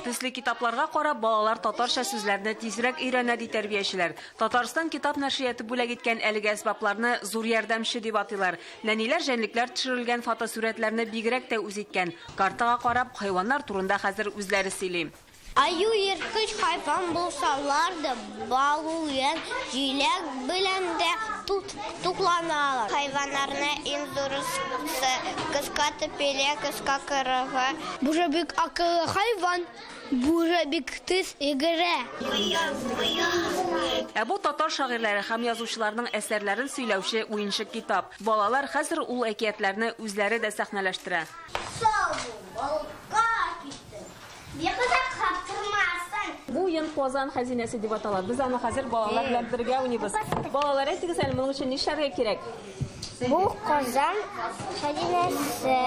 Төсле китапларга карап балалар татарча сүзләрне тизрәк өйрәнә ди тәрбиячеләр. Татарстан китап нәшрияты бүләк иткән әлеге әсбапларны зур ярдәмче дип атыйлар. Нәниләр җәнлекләр төшерелгән фотосурәтләрне бигрәк тә үз иткән. Картага карап хайваннар турында хәзер үзләре сөйли. Аю ерткыч хайван булсалар да балуен җиләк белән дә тукланалар. Хайваннарны иң зурысы кыска тепеле, кыска кырыгы. Бу же бик акыллы хайван. Бу же бик тиз йөгерә. Бу татар шагыйрьләре һәм язучыларның әсәрләрен сөйләүче уенчык китап. Балалар хәзер ул әкиятләрне үзләре дә сәхнәләштерә. Бу уен Казан хәзинәсе дип атала. Без аны хәзер балалар белән бергә уйныйбыз. Балалар, әйтегез әле, моның өчен нишләргә кирәк? Бу Казан хәзинәсе.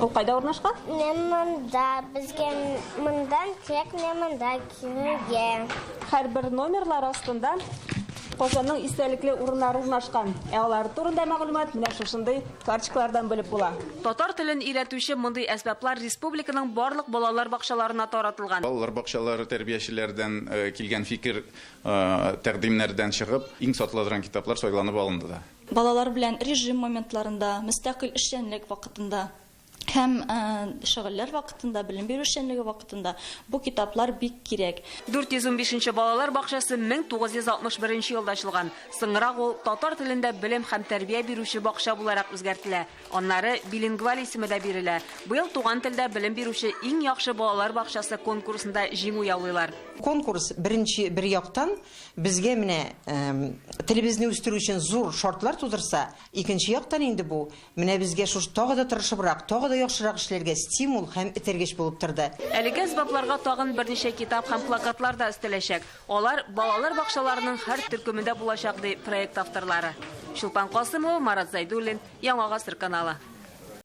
Ул кайда урнашкан? Монда безгә мондан тек монда килгән. Һәрбер номерлар астында Казанның истәлекле урыннары урнашкан. Алар турында мәгълүмат менә шушындый карточкалардан белеп була. Татар телен өйрәтүче мондый әсбаплар республиканың барлык балалар бакчаларына таратылган. Балалар бакчалары тәрбиячеләрдән килгән фикер тәкъдимнәрдән чыгып, иң сатылган китаплар сайланып алынды да. Балалар белән режим моментларында, мөстәкыйль эшчәнлек вакытында һәм шөгыльләр вакытында, белем бирү эшчәнлеге вакытында бу китаплар бик кирәк. 415 балалар бакчасы 1961 елда ачылган. Соңрак ул татар телендә белем һәм тәрбия бирүче бакча буларак үзгәртелә. Аннары билингваль исеме дә бирелә. Быел туган телдә белем бирүче иң яхшы балалар бакчасы конкурсында җиңү яулыйлар. Конкурс беренче бер яктан безгә менә телебезне үстерү өчен зур шартлар тудырса, икенче яктан инде бу менә безгә шуш тагы да тырышыбрак, тагы да яхшырак эшләргә стимул һәм этәргеч булып торды. Әлеге әсбапларга тагын берничә китап һәм плакатлар да өстәләчәк. Алар балалар бакчаларының һәр төркемендә булачак ди проект авторлары. Шулпан Касымова, Марат Зайдуллин, Яңа Гасыр каналы.